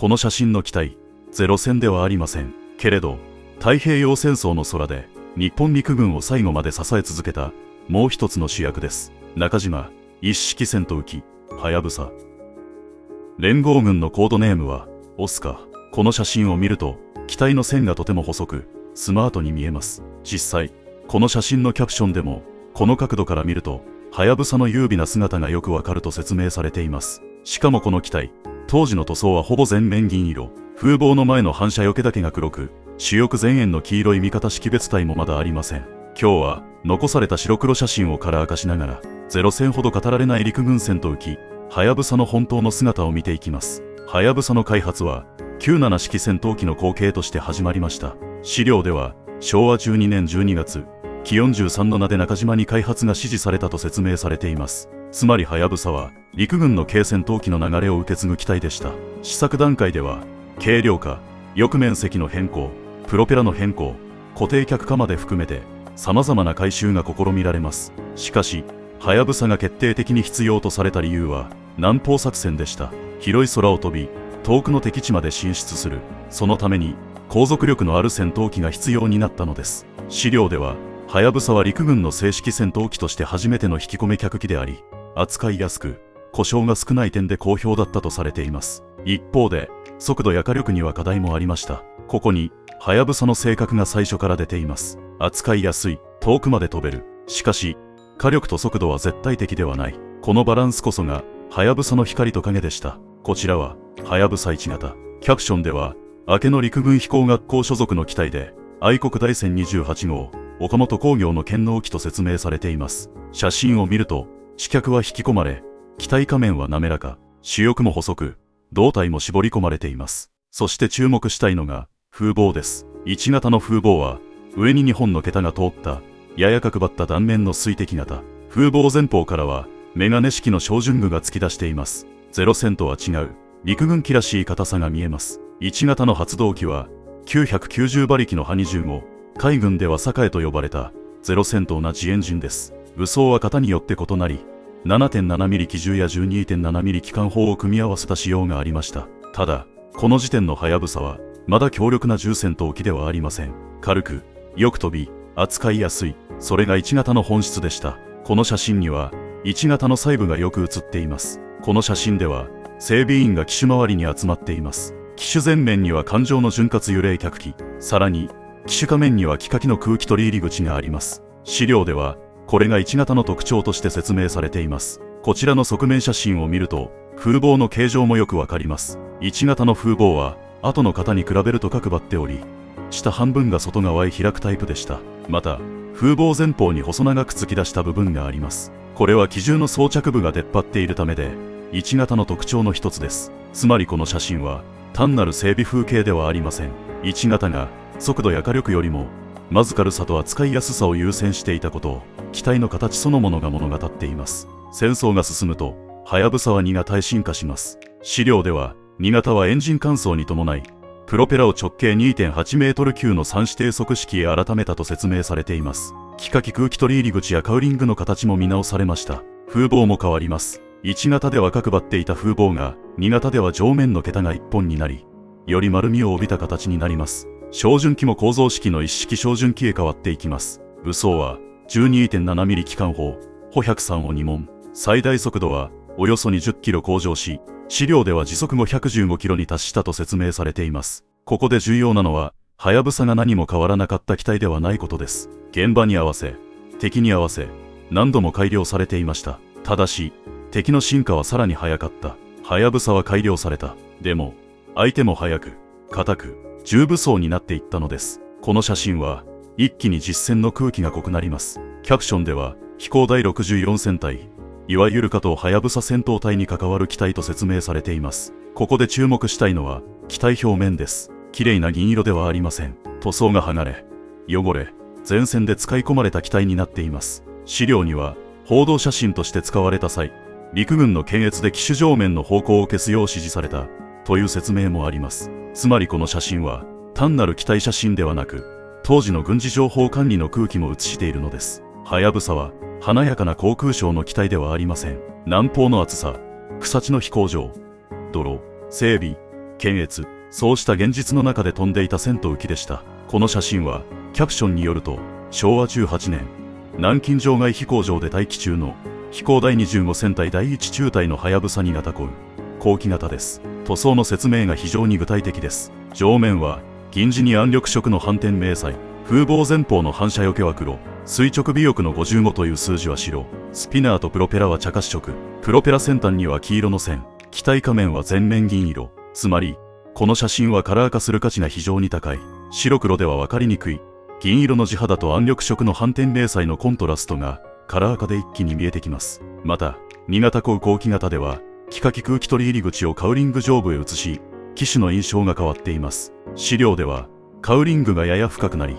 この写真の機体、ゼロ戦ではありません。けれど、太平洋戦争の空で日本陸軍を最後まで支え続けたもう一つの主役です。中島一式戦闘機はやぶさ。連合軍のコードネームはオスカー。この写真を見ると機体の線がとても細くスマートに見えます。実際この写真のキャプションでもこの角度から見るとはやぶさの優美な姿がよくわかると説明されています。しかもこの機体、当時の塗装はほぼ全面銀色、風防の前の反射よけだけが黒く、主翼前縁の黄色い味方識別体もまだありません。今日は残された白黒写真をカラー化しながらゼロ戦ほど語られない陸軍戦闘機はやぶさの本当の姿を見ていきます。はやぶさの開発は97式戦闘機の後継として始まりました。資料では昭和12年12月機43の名で中島に開発が指示されたと説明されています。つまりはやぶさは陸軍の軽戦闘機の流れを受け継ぐ機体でした。試作段階では軽量化、翼面積の変更、プロペラの変更、固定脚化まで含めて様々な改修が試みられます。しかしはやぶさが決定的に必要とされた理由は南方作戦でした。広い空を飛び遠くの敵地まで進出する、そのために航続力のある戦闘機が必要になったのです。資料でははやぶさは陸軍の正式戦闘機として初めての引き込め客機であり、扱いやすく故障が少ない点で好評だったとされています。一方で速度や火力には課題もありました。ここにはやぶさの性格が最初から出ています。扱いやすい、遠くまで飛べる。しかし火力と速度は絶対的ではない。このバランスこそがはやぶさの光と影でした。こちらははやぶさ1型。キャプションでは明けの陸軍飛行学校所属の機体で愛国大戦28号岡本工業の剣能機と説明されています。写真を見ると視脚は引き込まれ、機体仮面は滑らか、主翼も細く、胴体も絞り込まれています。そして注目したいのが風防です。1型の風防は上に2本の桁が通ったやや角張った断面の水滴型。風防前方からはメガネ式の照準具が突き出しています。ゼロ戦とは違う陸軍機らしい硬さが見えます。1型の発動機は990馬力のハ25、海軍では栄と呼ばれたゼロ戦と同じエンジンです。武装は型によって異なり、7.7 ミリ機銃や 12.7 ミリ機関砲を組み合わせた仕様がありました。ただこの時点のはやぶさはまだ強力な重戦闘機ではありません。軽く、よく飛び、扱いやすい、それが1型の本質でした。この写真には1型の細部がよく写っています。この写真では整備員が機種周りに集まっています。機種前面には艦上の潤滑油冷却機、さらに機種下面には気化機の空気取り入り口があります。資料ではこれが1型の特徴として説明されています。こちらの側面写真を見ると風防の形状もよくわかります。1型の風防は後の型に比べると角張っており、下半分が外側へ開くタイプでした。また風防前方に細長く突き出した部分があります。これは機銃の装着部が出っ張っているためで1型の特徴の一つです。つまりこの写真は単なる整備風景ではありません。1型が速度や火力よりもまず軽さと扱いやすさを優先していたことを機体の形そのものが物語っています。戦争が進むとはやぶさは2型へ進化します。資料では2型はエンジン乾燥に伴いプロペラを直径 2.8 メートル級の3指定速式へ改めたと説明されています。気化機空気取り入り口やカウリングの形も見直されました。風防も変わります。1型では角張っていた風防が2型では上面の桁が1本になり、より丸みを帯びた形になります。照準機も構造式の一式照準機へ変わっていきます。武装は 12.7 ミリ機関砲、歩103を2門、最大速度はおよそ20キロ向上し、資料では時速も115キロに達したと説明されています。ここで重要なのは、はやぶさが何も変わらなかった機体ではないことです。現場に合わせ、敵に合わせ、何度も改良されていました。ただし、敵の進化はさらに早かった。はやぶさは改良された。でも、相手も速く、硬く、重武装になっていったのです。この写真は、一気に実戦の空気が濃くなります。キャプションでは、飛行第64戦隊、いわゆる加藤はやぶさ戦闘隊に関わる機体と説明されています。ここで注目したいのは、機体表面です。綺麗な銀色ではありません。塗装が剥がれ、汚れ、前線で使い込まれた機体になっています。資料には、報道写真として使われた際、陸軍の検閲で機種上面の方向を消すよう指示された、という説明もあります。つまりこの写真は、単なる機体写真ではなく、当時の軍事情報管理の空気も映しているのです。はやぶさは、華やかな航空ショーの機体ではありません。南方の暑さ、草地の飛行場、泥、整備、検閲、そうした現実の中で飛んでいた戦闘機でした。この写真は、キャプションによると、昭和18年、南京場外飛行場で待機中の飛行第25戦隊第1中隊のはやぶさ2型航後期型です。塗装の説明が非常に具体的です。上面は銀地に暗緑色の反転迷彩、風防前方の反射よけは黒、垂直尾翼の55という数字は白、スピナーとプロペラは茶褐色、プロペラ先端には黄色の線、機体仮面は全面銀色。つまりこの写真はカラー化する価値が非常に高い。白黒では分かりにくい銀色の地肌と暗緑色の反転迷彩のコントラストがカラー化で一気に見えてきます。また2型後期型では気化気空気取り入り口をカウリング上部へ移し、機種の印象が変わっています。資料ではカウリングがやや深くなり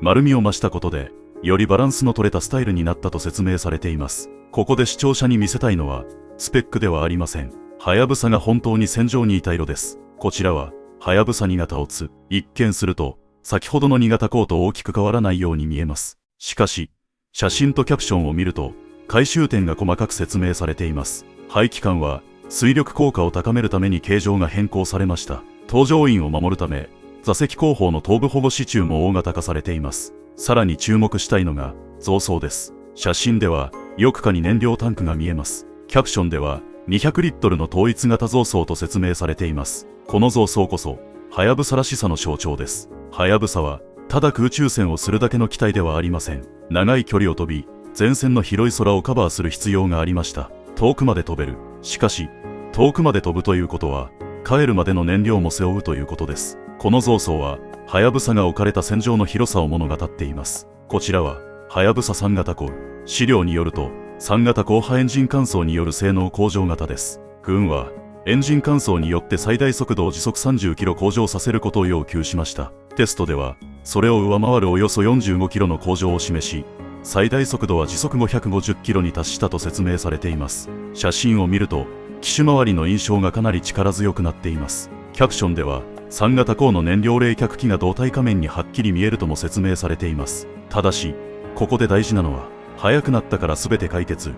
丸みを増したことでよりバランスの取れたスタイルになったと説明されています。ここで視聴者に見せたいのはスペックではありません。はやぶさが本当に戦場にいた色です。こちらははやぶさ2型オツ。一見すると先ほどの2型後と大きく変わらないように見えます。しかし写真とキャプションを見ると回収点が細かく説明されています。排気管は水力効果を高めるために形状が変更されました。搭乗員を守るため座席後方の頭部保護支柱も大型化されています。さらに注目したいのが造装です。写真では翼下に燃料タンクが見えます。キャプションでは200リットルの統一型造装と説明されています。この造装こそはやぶさらしさの象徴です。はやぶさはただ空中戦をするだけの機体ではありません。長い距離を飛び前線の広い空をカバーする必要がありました。遠くまで飛べる。しかし遠くまで飛ぶということは帰るまでの燃料も背負うということです。この造装ははやぶさが置かれた戦場の広さを物語っています。こちらははやぶさ3型後。資料によると3型後波エンジン乾燥による性能向上型です。軍はエンジン乾燥によって最大速度を時速30キロ向上させることを要求しました。テストではそれを上回るおよそ45キロの向上を示し、最大速度は時速550キロに達したと説明されています。写真を見ると機種周りの印象がかなり力強くなっています。キャプションでは3型後の燃料冷却器が胴体仮面にはっきり見えるとも説明されています。ただしここで大事なのは速くなったから全て解決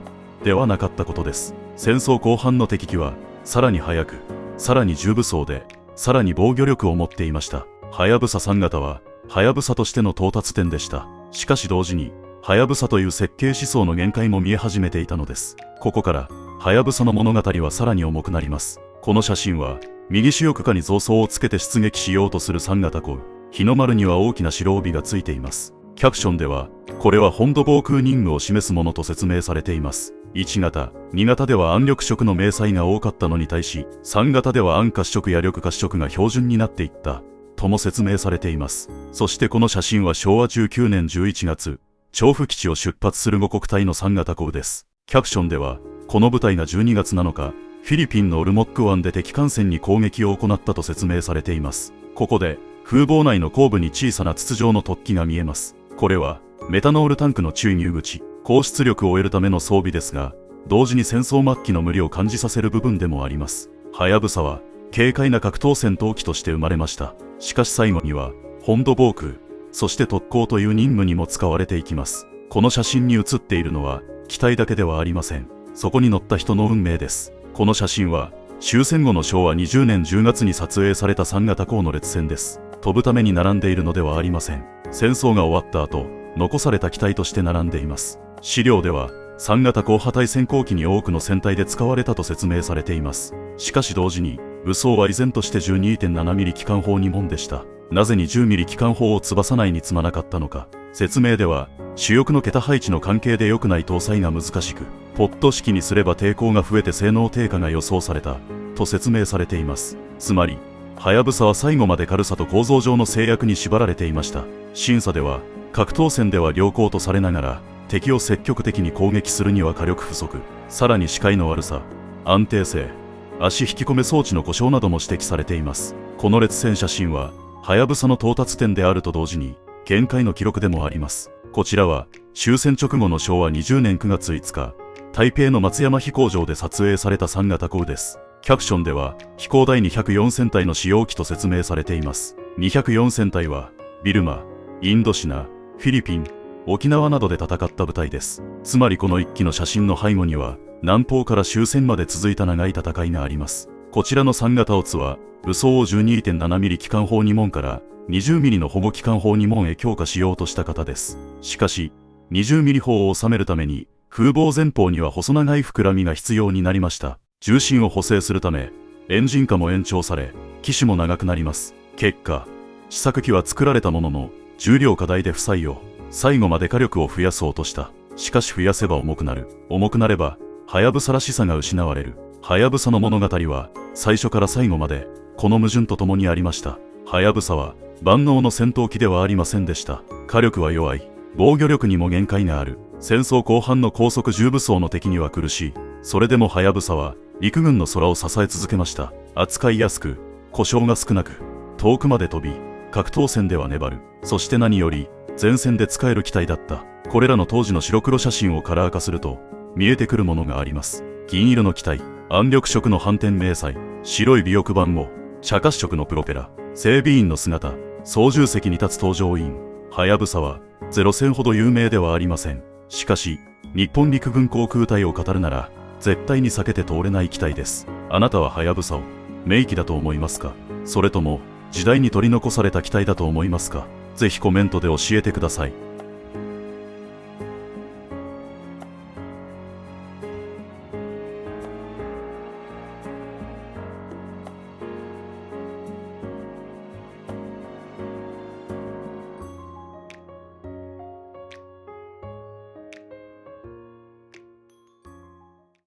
ではなかったことです。戦争後半の敵機はさらに速く、さらに重武装で、さらに防御力を持っていました。はやぶさ3型ははやぶさとしての到達点でした。しかし同時にはやぶさという設計思想の限界も見え始めていたのです。ここからはやぶさの物語はさらに重くなります。この写真は右主翼下に造装をつけて出撃しようとする3型後。日の丸には大きな白帯がついています。キャプションではこれは本土防空任務を示すものと説明されています。1型、2型では暗緑色の迷彩が多かったのに対し、3型では暗褐色や緑褐色が標準になっていったとも説明されています。そしてこの写真は昭和19年11月、調布基地を出発する5国隊の3型航です。キャプションではこの部隊が12月7日、フィリピンのオルモック湾で敵艦船に攻撃を行ったと説明されています。ここで風防内の後部に小さな筒状の突起が見えます。これはメタノールタンクの注入口、高出力を得るための装備ですが、同時に戦争末期の無理を感じさせる部分でもあります。はやぶさは軽快な格闘戦闘機として生まれました。しかし最後には本土防空、そして特攻という任務にも使われていきます。この写真に写っているのは機体だけではありません。そこに乗った人の運命です。この写真は終戦後の昭和20年10月に撮影された3型航の列船です。飛ぶために並んでいるのではありません。戦争が終わった後、残された機体として並んでいます。資料では3型後波対戦闘機に多くの戦隊で使われたと説明されています。しかし同時に武装は依然として 12.7 ミリ機関砲2門でした。なぜ20ミリ機関砲を翼内に積まなかったのか。説明では主翼の桁配置の関係で良くない搭載が難しく、ポット式にすれば抵抗が増えて性能低下が予想されたと説明されています。つまりはやぶさは最後まで軽さと構造上の制約に縛られていました。審査では格闘戦では良好とされながら、敵を積極的に攻撃するには火力不足、さらに視界の悪さ、安定性、足引き込め装置の故障なども指摘されています。この列船写真ははやぶさの到達点であると同時に限界の記録でもあります。こちらは終戦直後の昭和20年9月5日、台北の松山飛行場で撮影された3型航です。キャプションでは飛行第204戦隊の使用機と説明されています。204戦隊はビルマ、インドシナ、フィリピン、沖縄などで戦った部隊です。つまりこの1機の写真の背後には南方から終戦まで続いた長い戦いがあります。こちらの3型オツは、武装を 12.7mm 機関砲2門から 20mm の保護機関砲2門へ強化しようとした型です。しかし、20mm 砲を収めるために、風防前方には細長い膨らみが必要になりました。重心を補正するため、エンジン化も延長され、機種も長くなります。結果、試作機は作られたものの、重量過大で不採用。最後まで火力を増やそうとした。しかし増やせば重くなる。重くなれば、はやぶさらしさが失われる。はやぶさの物語は、最初から最後まで、この矛盾とともにありました。はやぶさは、万能の戦闘機ではありませんでした。火力は弱い。防御力にも限界がある。戦争後半の高速重武装の敵には苦しい。それでもはやぶさは、陸軍の空を支え続けました。扱いやすく、故障が少なく、遠くまで飛び、格闘戦では粘る。そして何より、前線で使える機体だった。これらの当時の白黒写真をカラー化すると、見えてくるものがあります。銀色の機体、暗緑色の反転迷彩、白い尾翼板も、茶褐色のプロペラ、整備員の姿、操縦席に立つ搭乗員。はやぶさは、ゼ戦ほど有名ではありません。しかし、日本陸軍航空隊を語るなら、絶対に避けて通れない機体です。あなたははやぶさを、名機だと思いますか？それとも、時代に取り残された機体だと思いますか？ぜひコメントで教えてください。